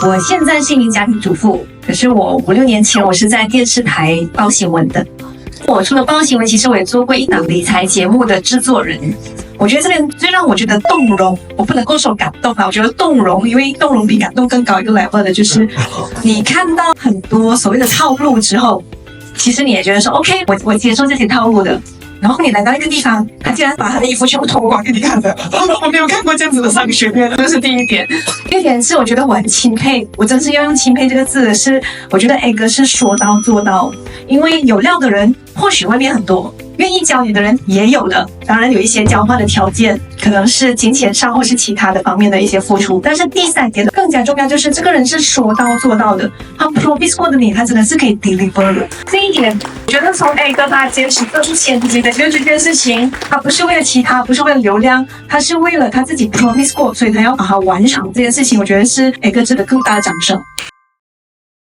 我现在是一名家庭主妇，可是我5、6年前我是在电视台报新闻的。我除了报新闻，其实我也做过一档理财节目的制作人。我觉得这边最让我觉得动容，我不能够说感动吧，我觉得动容，因为动容比感动更高一个 level 的，就是你看到很多所谓的套路之后，其实你也觉得说 OK， 我接受这些套路的。然后你来到一个地方，他竟然把他的衣服全部脱光给你看的，我没有看过这样子的商学院，这是第一点。第二点是我觉得我很钦佩，我真是要用钦佩这个字的是，我觉得 A 哥是说到做到，因为有料的人或许外面很多，愿意教你的人也有的，当然有一些交换的条件，可能是金钱上或是其他的方面的一些付出。但是第三点更加重要，就是这个人是说到做到的，他 promise 过的你，他真的是可以 deliver 的。这一点，我觉得从 A 哥他坚持做出前提的就是这件事情，他不是为了其他，不是为了流量，他是为了他自己 promise 过，所以他要把它完成这件事情。我觉得是 A 哥值得更大的掌声。